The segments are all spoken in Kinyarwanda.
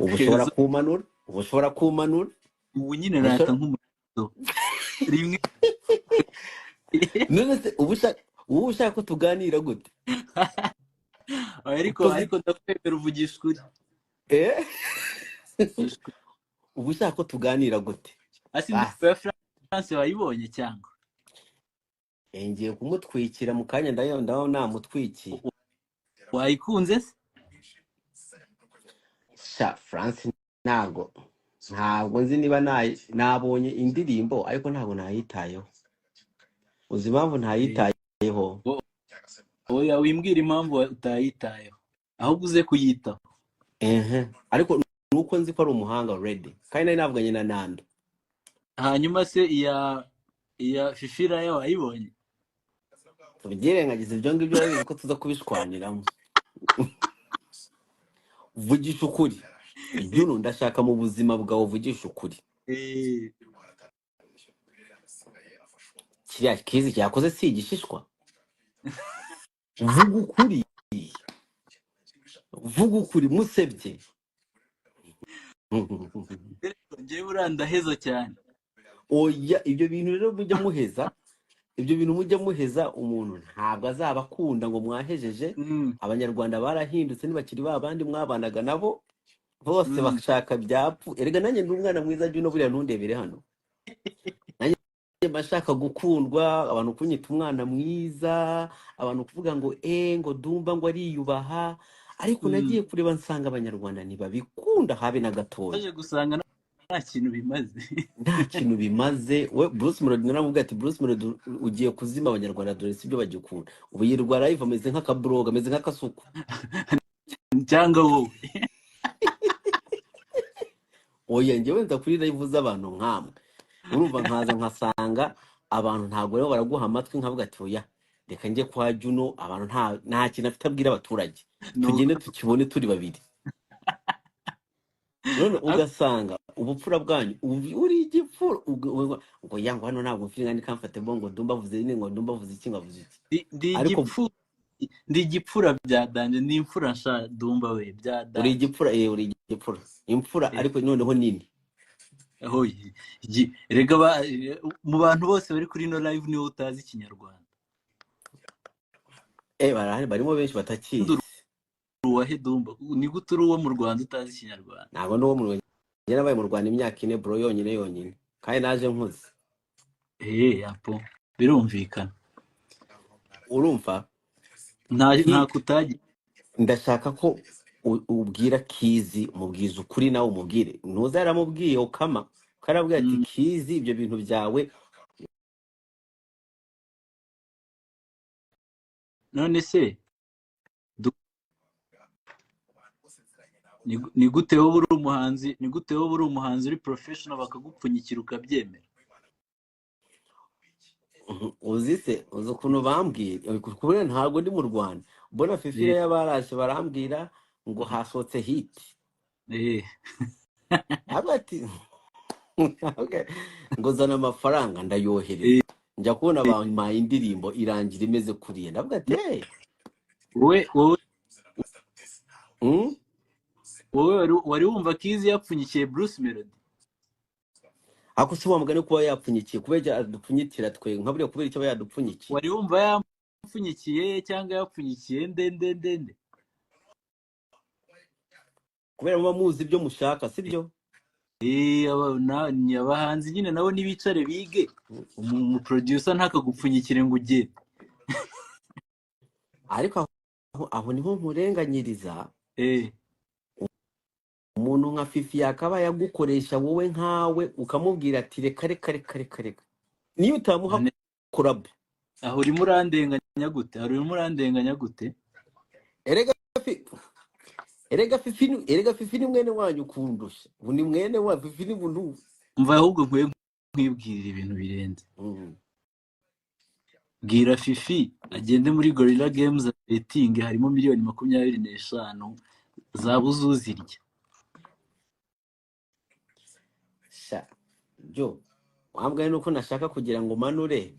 ubushobora kumanura ubushobora kumanura ubu nyine nata nk'umuto rimwe none se ubushaka ko tuganira gute ariko ndakwemera uvugisha ukuri ubushaka ko tuganira gute asi indirimbo ya France wayibonye cyangwa ngiye kumutwikira mu kanya ndaho namutwikiye wayikunze se sha France ntabwo nzi niba nabonye indirimbo ariko ntabwo nayitayeho uzi impamvu ntayitayeho oya wimbwira impamvu utayitayeho ahubwo uze kuyitaho ariko nuko nzi ko ari umuhanga already kandi nari navuganye na Nando. Hanyuma se iya Fifira yawe wayibonye tubigerengagize ibyo ngibyo rero ko tuza kubishwaniramo vugisha ukuri Juno ndashaka mu buzima bwawe vugisha ukuri kiriya kizi cyakoze si igishishwa vuga ukuri musebye ngewe urandaheza cyane oya ibyo bintu rero mujya muheza umuntu ntabwo azaba akunda ngo mwahejeje abanyarwanda barahindutse ntibakiri babandi mwabanaga nabo bose bashaka byapfu erega nanjye ndi umwana mwiza Juno buriya ntundebere hano nanjye bashaka gukundwa abantu kunyita umwana mwiza abantu kuvuga ngo ngo Dumba ngo ariyubaha ariko nagiye kureba nsanga abanyarwanda ntibabikunda habe na gatoya aje gusanga nta kintu bimaze we Bruce Melody naravuga ati Bruce Melody ugiye kuzima abanyarwanda dore sibyo bagikunda ubu yirwa live ameze nk'akabroga ameze nk'akasuku cyangwa wowe oya njyewe nza kuri live z'abantu nkamwe urumva nkaza nkasanga abantu ntabwo rero baraguha amatwi nkavuga ati oya reka njye kwa Juno abantu nta kintu afite abwira abaturage tugende tukibone turi babiri none ugasanga ubupfura bwanyu uri igipfura ngo yango hano ntabwo mfite ngani comfortable ngo Dumba avuze ngo Dumba avuze iki ngavuze iki ndi igipfura byadanje ni imfura nsha Dumba we byadanje uri igipfura imfura ariko noneho nini rega mu bantu bose bari kuri no live niwe utazi ikinyarwanda barimo benshi batakizi uwahe Dumba ni gute uri uwo mu Rwanda utazi ikinyarwanda ntabwo ndi uwo mu Rwanda njye nabaye mu Rwanda imyaka 4 bro yonyine kandi naje nkuze yapo birumvikana urumva nta kutagira ndashaka ko ubwira Kizi umubwiza ukuri nawe umubwire ntuza yaramubwiye ukama karabwira ati Kizi ibyo bintu byawe none se ni gute wowe uri umuhanzi uri professional bakagupfunyikira ukabyemera uzi ukuntu bambwiye kubera ntabwo ndi mu Rwanda mbona Fifira yabarashe barambwira ngo hasotse hit abati ngo zana amafaranga ndayohereza njya kubona abantu indirimbo irangira imeze kuriye ndavuga ati wowe wari wumva Kizi yapfunyikiye Bruce Melody ako si wamugane kuba yapfunyikiye kubera adupfunyitira twe nkaburiye kubera icyo yadupfunyikiye wari wumva yapfunyikiye cyangwa yapfunyikiye ndende kubera muba muzi ibyo mushaka sibyo abahanzi nyine nabo nibicare bige umu producer ntakagupfunyikire ngo ugende ariko aho niho nkurenganyiriza umuntu nka Fifi yakaba yagukoresha wowe nkawe ukamubwira ati reka niyo utamuha collab aho uri murandenganya gute erega Fifi ni mwene wanyu kundusha ni mwene wa Fifi ni buntu mva ahubwo nkwiye nkwibwirira ibintu birenze bwira Fifi agende muri Gorilla Games betting harimo miliyoni 25 zabuzuzirya Jo wambwaye nuko nashaka kugira ngo manure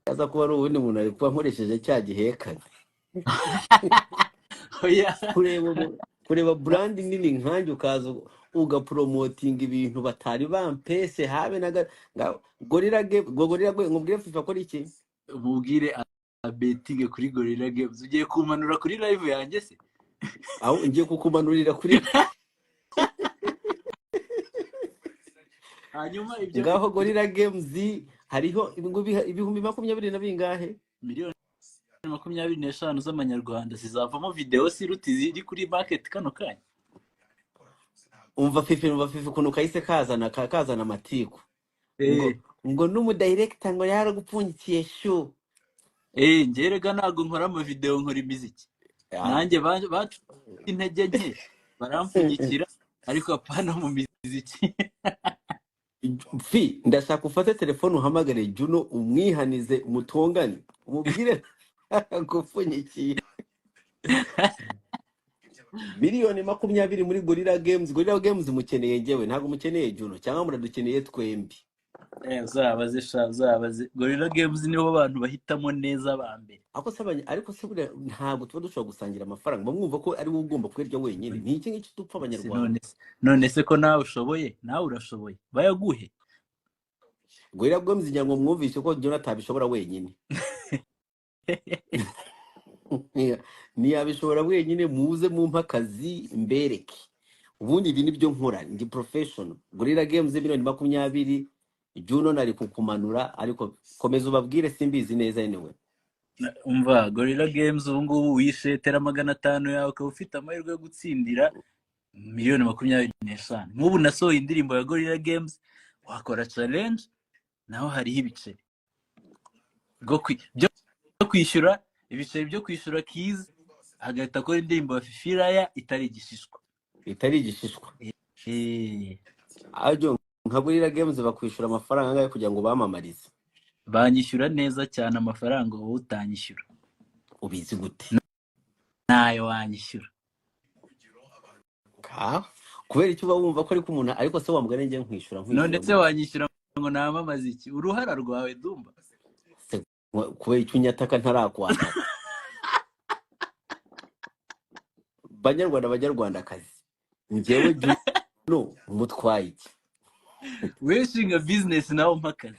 yaza kuba ari ubundi muntu ari kuba nkoresheje cya gihekane oya kureba brand nini nkanjye ukaza ugapromotinga ibintu batari bampese habe gorilla game ngubwire FIFA akora iki mubwire abetinge kuri Gorilla Games. Ugiye kumanura kuri live yanjye se? aho ngiye kukumanurira kuri hanyuma ibyo ngaho Gorilla Games hariho ibihumbi 20 na bingahe miliyoni 25 z'amanyarwanda zizavamo video siruti ziri kuri market kano kanya. umva FIFA ukuntu kahise kazana amatiku ngo n'umudirector ngo yaragupfunyikiye shu ngerega ntago nkora ama video nkora imiziki nanjye intege nke barampfunyikira ariko apana mu miziki. ndashaka ufate telefone uhamagare Juno umwihanize umutongane umubwire gupfunyikiye miliyoni 20 muri Gorilla Games mukeneye njyewe ntago mukeneye Juno cyangwa muradukeneye twembi uzabaze Gorilla Games niho abantu bahitamo neza bambere ariko se bure ntago tuba dushobora gusangira amafaranga bamwumva ko ari wowe ugomba kwirya wenyine ni iki ngiki dupfa abanyarwanda none se ko nawe ushoboye nawe urashoboye bayaguhe Gorilla Games njya ngo mwumvishe ko Juno atabishobora wenyine ntiyabishobora wenyine muze mumpa akazi mbereke ubundi ibi nibyo nkora ndi professional Gorilla Games miliyoni 20 Juno nari kukumanura ariko komeza ubabwire simbizi neza anyway umva Gorilla Games ubu ngubu wishetera 500 yawe ukaba ufite amahirwe yo gutsindira miliyoni 25 nk'ubu nasohoye indirimbo ya Gorilla Games wakora challenge naho hariho ibiceri byo kwishyura ibiceri byo kwishyura kiiz hagahita akora indirimbo ya Fifiraya itari igishishwa ajo nka Gorilla Games bakwishura amafaranga angahe kugira ngo bamamarize banyishyura neza cyane amafaranga wowe utanyishyura ubizi gute nayo wanyishyura kubera icyo uba wumva ko ari ku muntu ariko se wambwira ngiye nkwishyura none se wanyishyura ngo namamaze iki uruhara rwawe Dumba kubera icyo unyataka ntarakwata banyarwandakazi njyewe Juno umutwaye iki wishinga business nawo mpakazi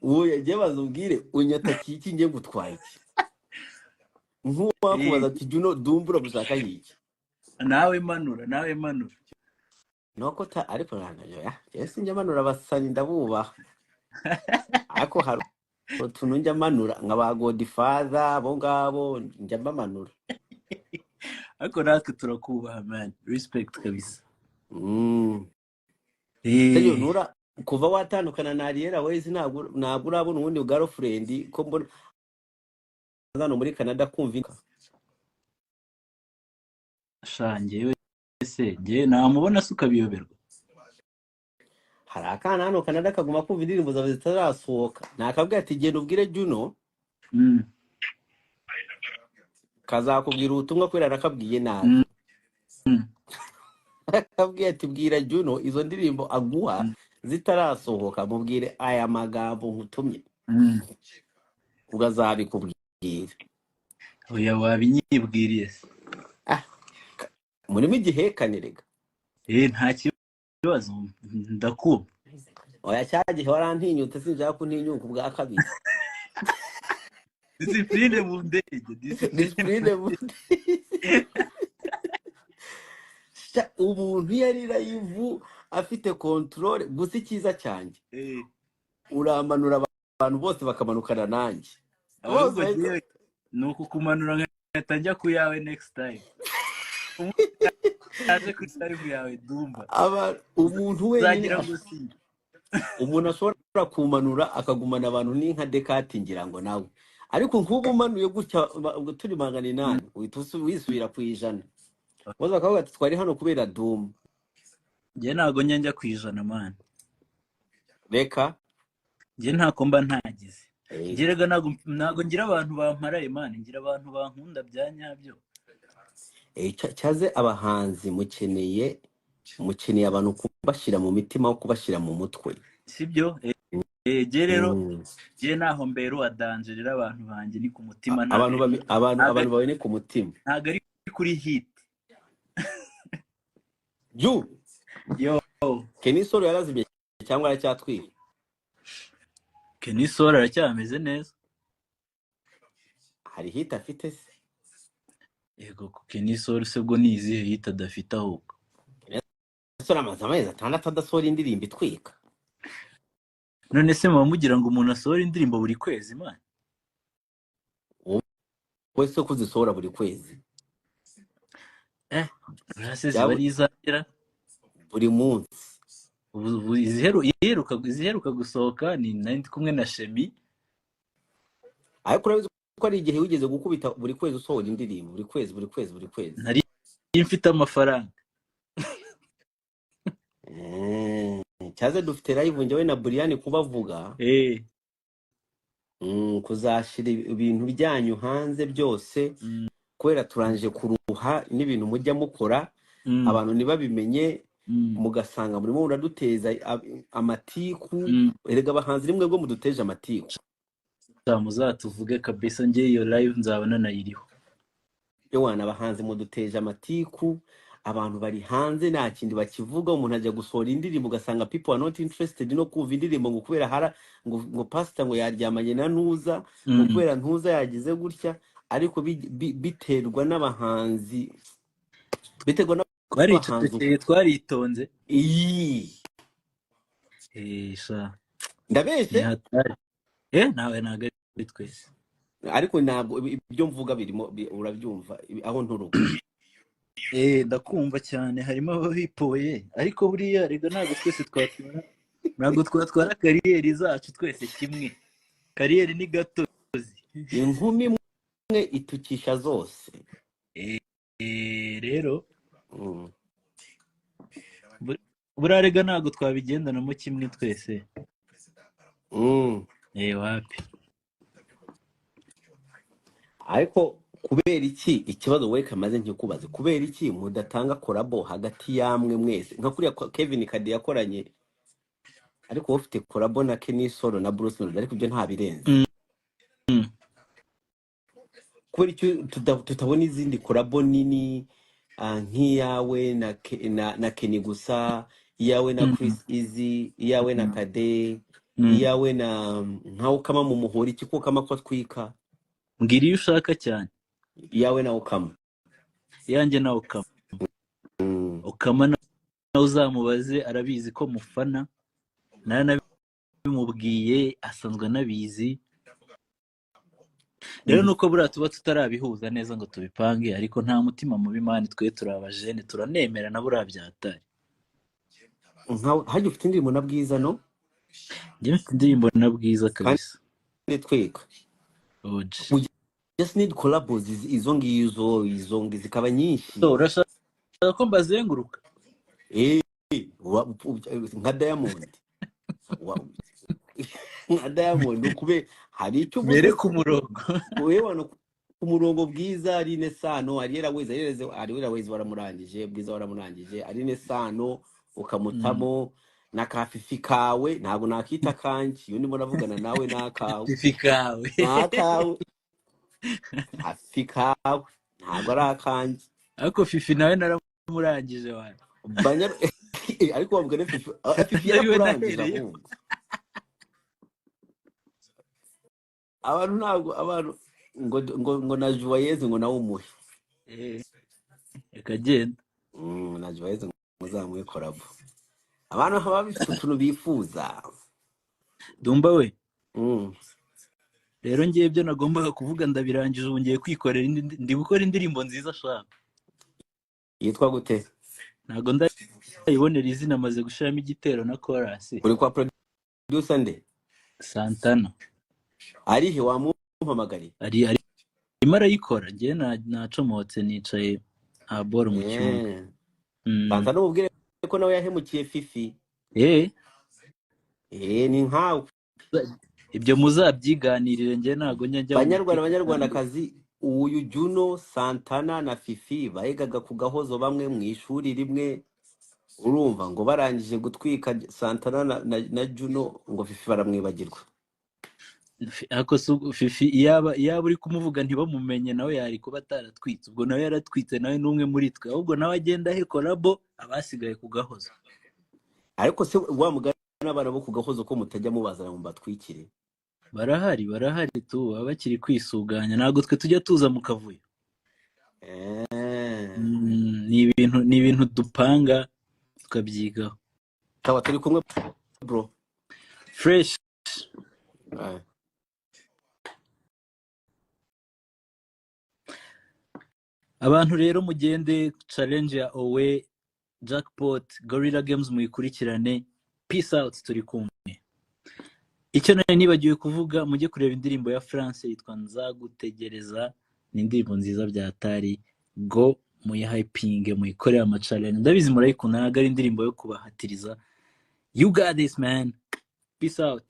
uwo yagiye bazubwire unyatakiye iki ngiye gutwaye iki nk'uwakubaza ati Juno Dumbura gushaka iki nawe manura nuko ariko Yesu njya manura abasani ndabubaha ariko hari utuntu njya manura nk'aba Godfather abo ngabo njya bamanura ariko natwe turakubaha man respect kabisa nura kuva watandukana na Ariel wese ntabwo urabona ubundi girlfriend ko mbona hano muri Canada kumvika shangewe se nge namubona suka biyoberwa hari akana hano Canada kaguma kumva indirimbo zawe zitarasohoka nakabwira ati genda ubwire Juno kazakubwira ubutumwa kwera nakabwiye nabi akabwiye ati bwira Juno izo ndirimbo aguha zitarasohoka mubwire aya magambo nkutumye ugazabikubwira oya wabinyibwiriye murimo igihekanirega nta kibazo ndakuba oya cyagihe warantinyutse sinjaka kuntinyuka ubwa kabiri discipline mu ndege umuntu yarira yivu afite control gusa ikiza cyanjye uramanura abantu bose bakamanukana nanjye nuko kumanura nkahita njya ku yawe next time aje kuri live yawe Dumba umuntu wenyine umuntu ashobora kumanura akagumana abantu ni nka Dekati ngira ngo nawe ariko nk'ubu umanuye gutya turi 800 uhita wisubira ku ijana waza akavuga ati twari hano kubera Dumba nge ntago njya ku ijana man reka nge ntako mba ntagize ngerega ntago ngira abantu bamparaye man ngira abantu bankunda bya nyabyo cyaze abahanzi mukeneye abantu kubashira mu mitima aho kubashira mu mutwe sibyo je rero je naho mbero adangerera abantu banjye ni ku mutima abantu bawe ni ku mutima ntago ari kuri hit Ju yo Kenisoro yarazimye cyangwa aracyatwira? Kenisoro aracyameze neza. Hari hit afite se? Yego Kenisoro se bwo nizihe hit adafite ahubwo? Kenisoro amaze amezi 6 adasohora indirimbo itwika. None se mugira ngo umuntu asohora indirimbo buri kwezi man? Wese ko zisohora buri kwezi. Uraseze bari izagera buri munsi. Ubu iziheruka gusohoka ni ndi kumwe na Shemi. Ariko urabizi ko ari igihe wigeze gukubita buri kwezi usohora indirimbo buri kwezi. Nari mfite amafaranga. Cyaze dufite live njyewe na Brian kubavuga. Kuzashira ibintu byanyu hanze byose kubera turanje kuruha n'ibintu mujya mukora abantu nibabimenye mugasanga murimo uraduteza amatiku erega abahanzi rimwe bwo muduteje amatiku. Muzatuvuge kabisa ngiye iyo live nzabona nayiriho. Yewana abahanzi muduteje amatiku abantu bari hanze nta kindi bakivuga umuntu ajya gusohora indirimbo ugasanga people are not interested no kumva indirimbo ngo kubera hara ngo pastor ngo yaryamanye na Ntuza ngo kubera Ntuza yagize gutya ariko biterwa n'abahanzi twaritonze sha ndabeshye nawe naga twese ariko ntabwo ibyo mvuga birimo urabyumva aho nturuka. Ndakumva cyane harimo ababipoye ariko buriya rega ntabwo twatwara kariyeri zacu twese kimwe. Kariyeri ni gatozi, inkumi imwe itukisha zose. Rero buriya rega ntabwo twabigendanamo kimwe twese. Wapi ariko kubera iki ikibazo we kamaze nkikubaze kubera iki mudatanga collabo hagati yamwe mwese nka kuriya Kevin Kade yakoranye ariko ufite collabo na Kenisoro na Bruce Melody ariko ibyo nta birenze. Kubera iki tutabona izindi collabo nini nk'iyawe na Kenny gusa, iyawe na Chris Easy, iyawe na Kade, iyawe na nkaho kama mu muhora iki ko kama ko twika mbwira iyo ushaka cyane. Iyawe na Ukama yanjye na Ukama nawe uzamubaze arabizi ko mufana nabimubwiye asanzwe nabizi. Rero nuko buriya tuba tutarabihuza neza ngo tubipange ariko nta mutima mubi mani twe turabajene turanemera na buriya byatari. Hajya ufite indirimbo na Bwiza no? Njye mfite indirimbo na Bwiza kabisa. Twika we just need collabos izo ngizo zikaba nyinshi. Urashaka ko mbazenguruka nka Diamond nka Diamond ukube hari icyo mbere ku murongo wewe ku murongo Bwiza ari ne Sano ari weze waramurangije Bwiza waramurangije ari ne Sano ukamutamo na kafifi kawe ntabwo nakita kanki iyo ndimo navugana nawe nakawe kafifi kawe hafi kawe ntabwo ari akanki ariko fifi nawe naramurangije wawe ariko wavuga ne fifi yakurangije abantu ntabwo abantu ngo na Joyeuse ngo nawe umuhe ekagenda na Joyeuse muzamuye collabo abantu haba bifite utuntu bifuza Dumba we. Rero ngiye byo nagombaga kuvuga ndabirangije ubu ngiye kwikorera ndi gukora indirimbo nziza shaka. Yitwa gute? Ntago ndayibonera izina maze gushiramo igitero na chorus. Uri kwa producer nde? Santana. Arihe wamumpamagari? Ari imara yikora ngiye nacomotse nicaye aboro mu cyumba. Santana ubwire ko nawe yahemukiye Fifi. Ni nkawe. Ibyo muzabyiganirire ngiye nago njya Banyarwandakazi uyu Juno, Santana na Fifi bayigaga ku Gahozo bamwe mu ishuri rimwe. Urumva ngo barangije gutwika Santana na Juno ngo Fifi baramwibagirwa. ako fifi yaba uri kumuvuga ntibamumenye nawe yari kuba ataratwitse, ubwo nawe yaratwitse nawe n'umwe muri twe, ahubwo nawe agenda he kolabo abasigaye ku Gahozo. ariko se wa mugani n'abana bo ku Gahozo ko mutajya mubazana mu batwikire? barahari tu baba bakiri kwisuganya, ntabwo twe tujya tuza mu kavuyo. Ni ibintu dupanga tukabyigaho. Kaba turi kumwe bro fresh. Abantu rero mugende challenge ya Owe, Jackpot, Gorilla Games muyikurikirane. Peace out, turi kumwe. Icyo nari nibagiwe kuvuga, mujye kureba indirimbo ya France yitwa Nzagutegereza, ni indirimbo nziza byatari. Go muyihypinge, muyikorere ama challenge, ndabizi murayikunda, ntabwo ari indirimbo yo kubahatiriza. You got this man. Peace out.